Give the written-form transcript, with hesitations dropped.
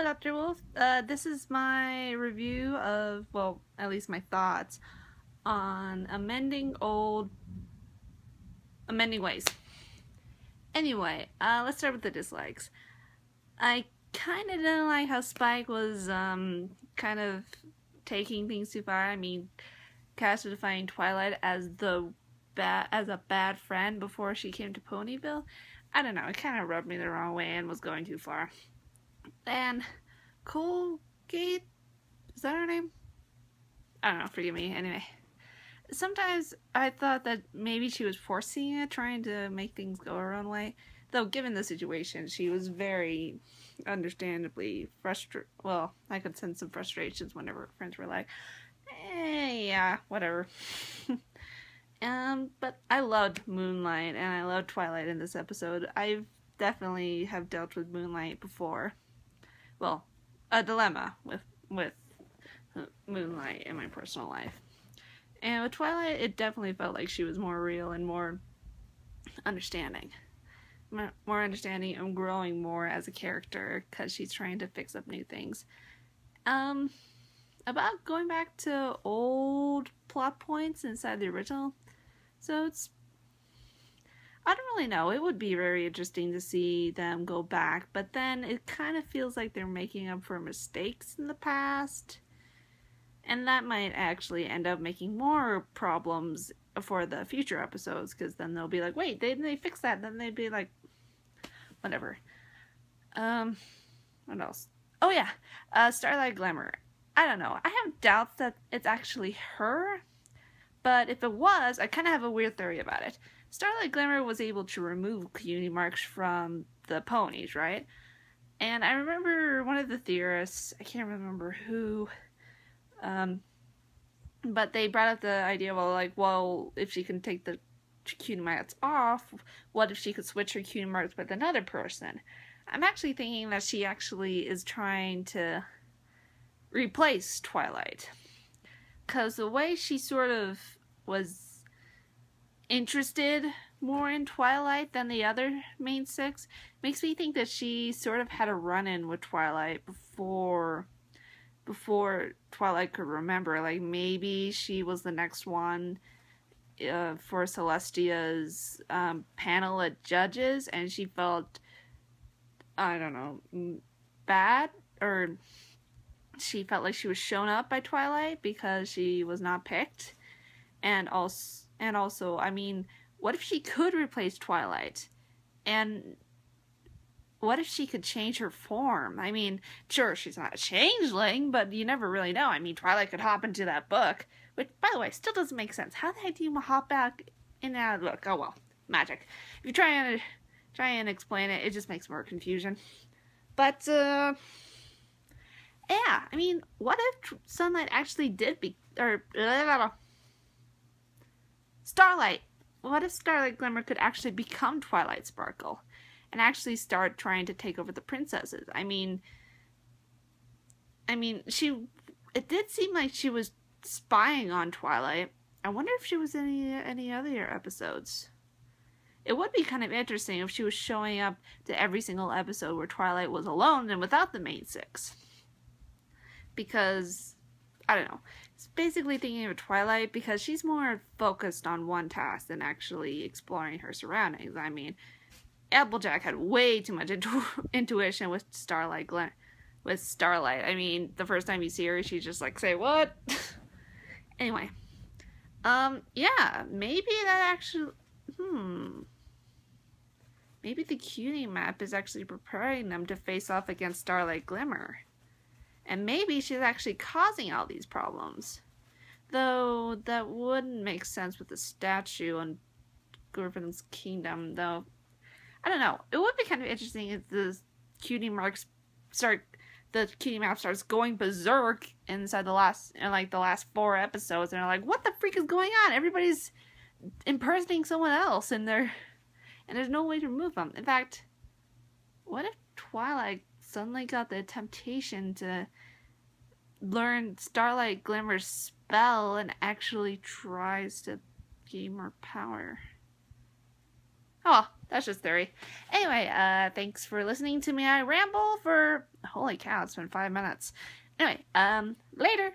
Hello, Dr. Wolf. This is my review of, well, at least my thoughts on amending ways. Anyway, let's start with the dislikes. I kind of didn't like how Spike was kind of taking things too far. I mean, defining Twilight as a bad friend before she came to Ponyville. I don't know, it kind of rubbed me the wrong way and was going too far. And Colgate, is that her name? I don't know, forgive me. Anyway, sometimes I thought that maybe she was forcing it, trying to make things go her own way. Though, given the situation, she was very understandably frustrated. Well, I could sense some frustrations whenever her friends were like, yeah, whatever. But I loved Moonlight, and I loved Twilight in this episode. I definitely have dealt with Moonlight before. Well, a dilemma with Moonlight in my personal life. And with Twilight, it definitely felt like she was more real and more understanding. More understanding and growing more as a character because she's trying to fix up new things. About going back to old plot points inside the original. So I don't really know. It would be very interesting to see them go back, but then it kind of feels like they're making up for mistakes in the past. And that might actually end up making more problems for the future episodes, because then they'll be like, wait, didn't they fix that? Then they'd be like, whatever. What else? Oh yeah, Starlight Glimmer. I don't know. I have doubts that it's actually her, but if it was, I kind of have a weird theory about it. Starlight Glimmer was able to remove cutie marks from the ponies, right? And I remember one of the theorists, I can't remember who, but they brought up the idea, well, if she can take the cutie marks off, what if she could switch her cutie marks with another person? I'm actually thinking that she actually is trying to replace Twilight. Because the way she sort of was interested more in Twilight than the other main six makes me think that she sort of had a run-in with Twilight before Twilight could remember. Like, maybe she was the next one for Celestia's panel of judges, and she felt, I don't know, bad, or she felt like she was shown up by Twilight because she was not picked. And also, I mean, what if she could replace Twilight? And what if she could change her form? I mean, sure, she's not a changeling, but you never really know. I mean, Twilight could hop into that book, which, by the way, still doesn't make sense. How the heck do you hop back in and out of the book? Oh, well, magic. If you try and explain it, it just makes more confusion. But, yeah, I mean, what if Sunlight actually did Starlight. What if Starlight Glimmer could actually become Twilight Sparkle and actually start trying to take over the princesses? I mean, it did seem like she was spying on Twilight. I wonder if she was in any other episodes. It would be kind of interesting if she was showing up to every single episode where Twilight was alone and without the main six. Because, I don't know, it's basically thinking of Twilight because she's more focused on one task than actually exploring her surroundings. I mean, Applejack had way too much intuition with Starlight. I mean, the first time you see her, she's just like, say what? Anyway, yeah, maybe that actually, maybe the cutie map is actually preparing them to face off against Starlight Glimmer. And maybe she's actually causing all these problems. Though that wouldn't make sense with the statue on Griffin's Kingdom, though. I don't know. It would be kind of interesting if the cutie map starts going berserk inside the last 4 episodes, and they're like, what the freak is going on? Everybody's impersonating someone else, and there's no way to remove them. In fact, what if Twilight suddenly got the temptation to learn Starlight Glimmer's spell and actually tries to gain more power? Oh, That's just theory. Anyway, thanks for listening to me. I ramble for, holy cow, it's been 5 minutes. Anyway, later.